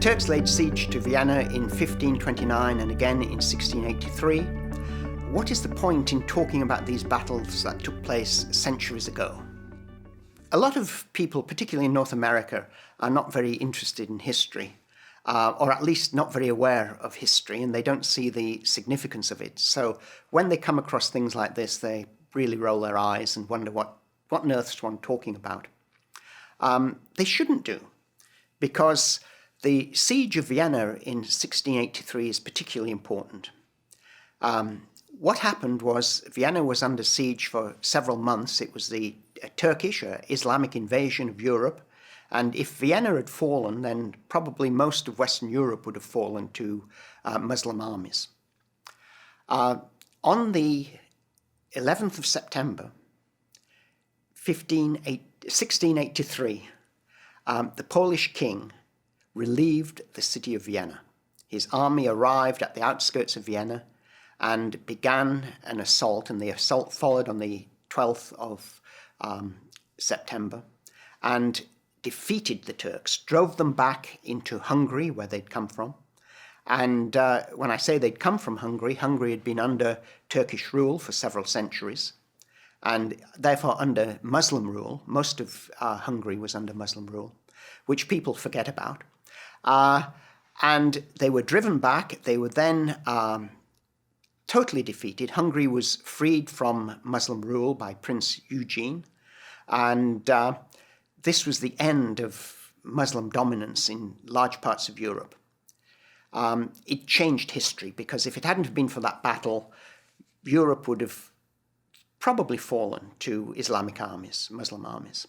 Turks laid siege to Vienna in 1529 and again in 1683. What is the point in talking about these battles that took place centuries ago? A lot of people, particularly in North America, are not very interested in history, or at least not very aware of history, and they don't see the significance of it. So when they come across things like this, they really roll their eyes and wonder what on earth is one talking about. They shouldn't do, because the siege of Vienna in 1683 is particularly important. What happened was Vienna was under siege for several months. It was the Turkish Islamic invasion of Europe. And if Vienna had fallen, then probably most of Western Europe would have fallen to Muslim armies. On the 11th of September, 1683, the Polish king relieved the city of Vienna. His army arrived at the outskirts of Vienna and began an assault, and the assault followed on the 12th of September, and defeated the Turks, drove them back into Hungary, where they'd come from. And when I say they'd come from Hungary, Hungary had been under Turkish rule for several centuries, and therefore under Muslim rule. Most of Hungary was under Muslim rule, which people forget about. And they were driven back. They were then totally defeated. Hungary was freed from Muslim rule by Prince Eugene, and this was the end of Muslim dominance in large parts of Europe. It changed history, because if it hadn't have been for that battle, Europe would have probably fallen to Islamic armies, Muslim armies.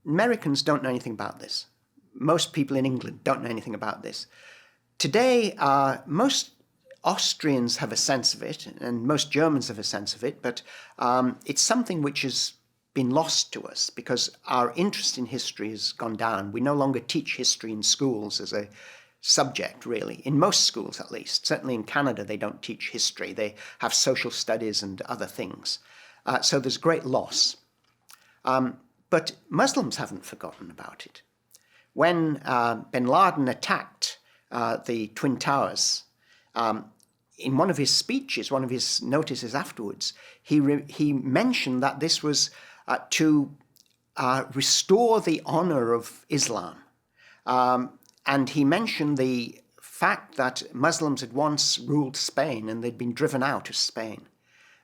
Americans don't know anything about this. Most people in England don't know anything about this. Today, most Austrians have a sense of it, and most Germans have a sense of it, but it's something which has been lost to us because our interest in history has gone down. We no longer teach history in schools as a subject, really, in most schools at least. Certainly in Canada, they don't teach history. They have social studies and other things. So there's great loss. But Muslims haven't forgotten about it. When bin Laden attacked the Twin Towers, in one of his speeches, one of his notices afterwards, he mentioned that this was to restore the honor of Islam. And he mentioned the fact that Muslims had once ruled Spain and they'd been driven out of Spain.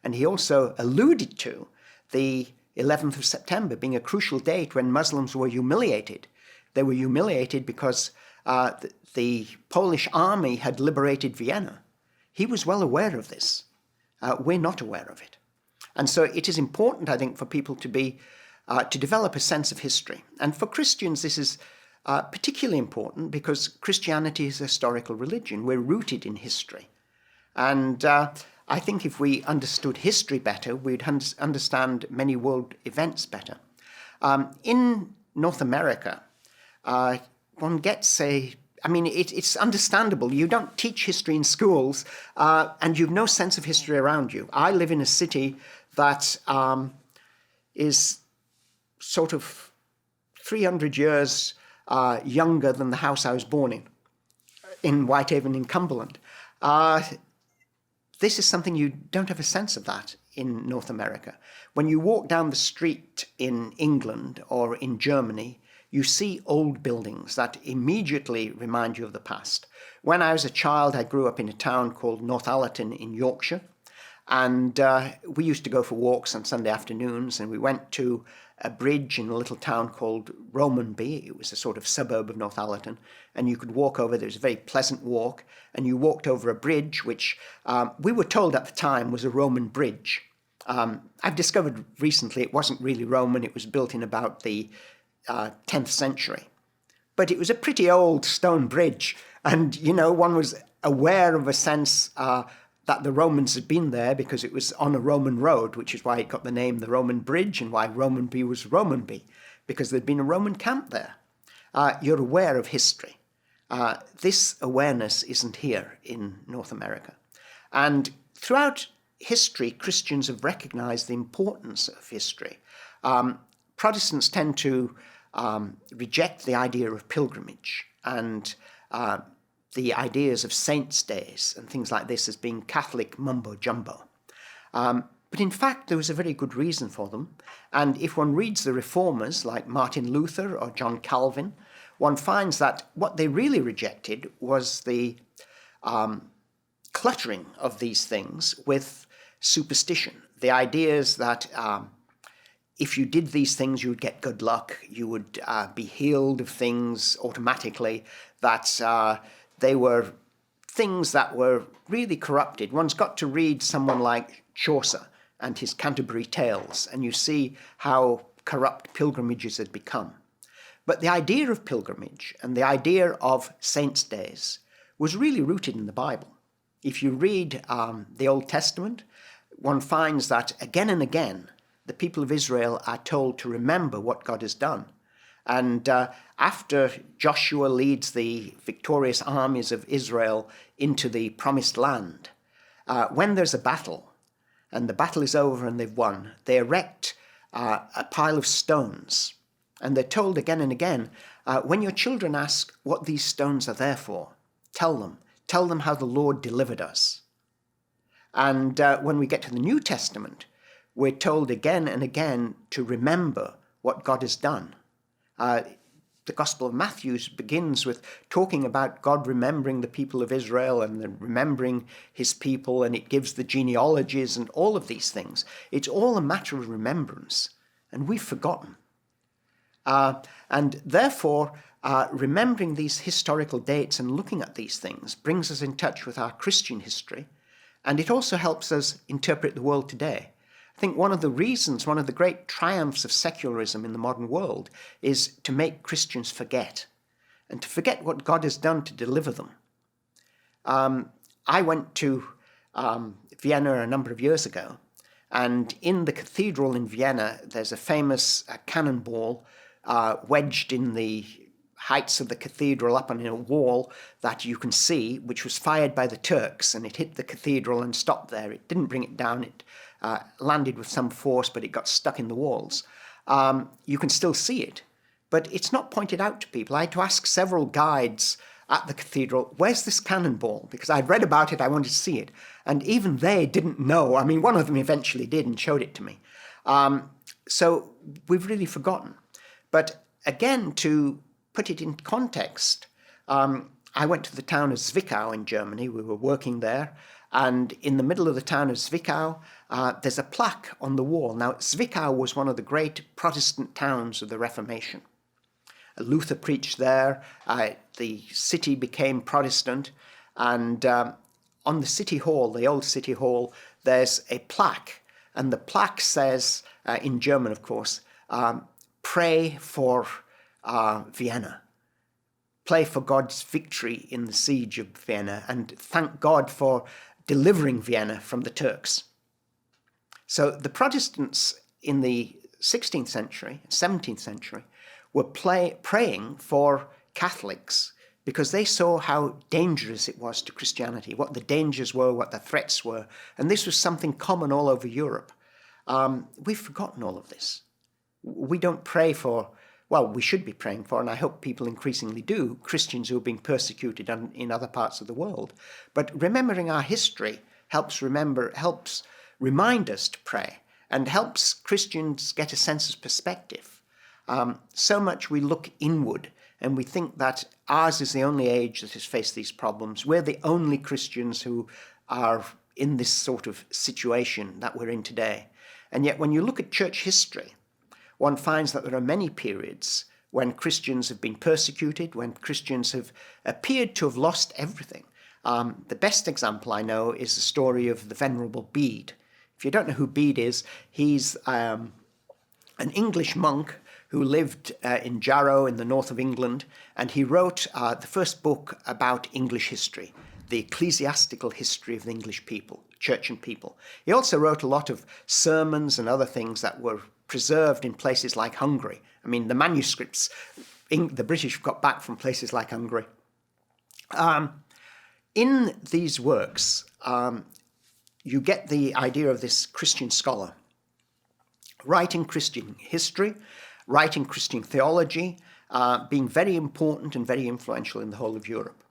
And he also alluded to the 11th of September being a crucial date when Muslims were humiliated. They were humiliated because the Polish army had liberated Vienna. He was well aware of this. We're not aware of it. And so it is important, I think, for people to develop a sense of history. And for Christians, this is particularly important because Christianity is a historical religion. We're rooted in history. And I think if we understood history better, we'd understand many world events better. In North America, one gets it's understandable. You don't teach history in schools, and you've no sense of history around you. I live in a city that is sort of 300 years younger than the house I was born in Whitehaven in Cumberland. This is something you don't have a sense of that in North America. When you walk down the street in England or in Germany, you see old buildings that immediately remind you of the past. When I was a child, I grew up in a town called Northallerton in Yorkshire, and we used to go for walks on Sunday afternoons, and we went to a bridge in a little town called Romanby. It was a sort of suburb of Northallerton, and you could walk over. There was a very pleasant walk, and you walked over a bridge, which we were told at the time was a Roman bridge. I've discovered recently it wasn't really Roman. It was built in about the 10th century. But it was a pretty old stone bridge, and, one was aware of a sense that the Romans had been there because it was on a Roman road, which is why it got the name the Roman Bridge and why Romanby was Romanby, because there'd been a Roman camp there. You're aware of history. This awareness isn't here in North America. And throughout history, Christians have recognized the importance of history. Protestants tend to reject the idea of pilgrimage and the ideas of saints' days and things like this as being Catholic mumbo-jumbo. But in fact, there was a very good reason for them. And if one reads the reformers like Martin Luther or John Calvin, one finds that what they really rejected was the cluttering of these things with superstition. The ideas that if you did these things, you would get good luck, you would be healed of things automatically, that they were things that were really corrupted. One's got to read someone like Chaucer and his Canterbury Tales, and you see how corrupt pilgrimages had become. But the idea of pilgrimage and the idea of saints' days was really rooted in the Bible. If you read the Old Testament, one finds that again and again, the people of Israel are told to remember what God has done. And after Joshua leads the victorious armies of Israel into the promised land, when there's a battle, and the battle is over and they've won, they erect a pile of stones. And they're told again and again, when your children ask what these stones are there for, tell them how the Lord delivered us. And when we get to the New Testament, we're told again and again to remember what God has done. The Gospel of Matthew begins with talking about God remembering the people of Israel and remembering his people, and it gives the genealogies and all of these things. It's all a matter of remembrance, and we've forgotten. And therefore, remembering these historical dates and looking at these things brings us in touch with our Christian history, and it also helps us interpret the world today. I think one of the great triumphs of secularism in the modern world is to make Christians forget, and to forget what God has done to deliver them. I went to Vienna a number of years ago, and in the cathedral in Vienna, there's a famous cannonball wedged in the heights of the cathedral up on a wall that you can see, which was fired by the Turks, and it hit the cathedral and stopped there. It didn't bring it down. It landed with some force, but it got stuck in the walls. You can still see it, but it's not pointed out to people. I had to ask several guides at the cathedral, where's this cannonball? Because I'd read about it, I wanted to see it. And even they didn't know. I mean, one of them eventually did and showed it to me. So we've really forgotten. But again, to put it in context, I went to the town of Zwickau in Germany. We were working there. And in the middle of the town of Zwickau, there's a plaque on the wall. Now, Zwickau was one of the great Protestant towns of the Reformation. Luther preached there. The city became Protestant. And on the city hall, the old city hall, there's a plaque. And the plaque says, in German, of course, pray for Vienna. Pray for God's victory in the siege of Vienna, and thank God for delivering Vienna from the Turks. So the Protestants in the 16th century, 17th century, were praying for Catholics because they saw how dangerous it was to Christianity, what the dangers were, what the threats were. And this was something common all over Europe. We've forgotten all of this. We don't pray for, well, we should be praying for, and I hope people increasingly do, Christians who are being persecuted in other parts of the world. But remembering our history helps remind us to pray, and helps Christians get a sense of perspective. So much we look inward, and we think that ours is the only age that has faced these problems. We're the only Christians who are in this sort of situation that we're in today. And yet when you look at church history, one finds that there are many periods when Christians have been persecuted, when Christians have appeared to have lost everything. The best example I know is the story of the Venerable Bede. If you don't know who Bede is, he's an English monk who lived in Jarrow in the north of England, and he wrote the first book about English history, the ecclesiastical history of the English people, church and people. He also wrote a lot of sermons and other things that were preserved in places like Hungary. I mean, the manuscripts the British got back from places like Hungary. In these works, you get the idea of this Christian scholar writing Christian history, writing Christian theology, being very important and very influential in the whole of Europe.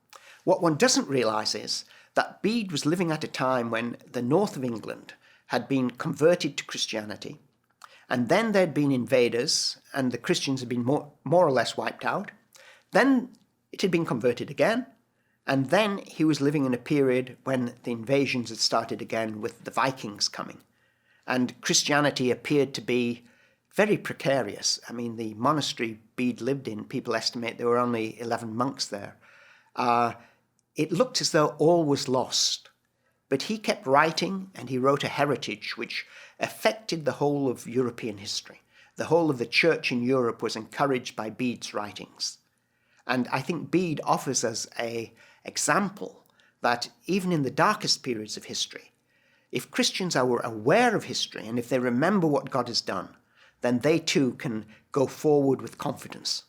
What one doesn't realise is that Bede was living at a time when the north of England had been converted to Christianity, and then there'd been invaders, and the Christians had been more or less wiped out. Then it had been converted again, and then he was living in a period when the invasions had started again with the Vikings coming. And Christianity appeared to be very precarious. I mean, the monastery Bede lived in, people estimate there were only 11 monks there. It looked as though all was lost. But he kept writing, and he wrote a heritage which affected the whole of European history. The whole of the church in Europe was encouraged by Bede's writings. And I think Bede offers us an example that even in the darkest periods of history, if Christians are aware of history and if they remember what God has done, then they too can go forward with confidence.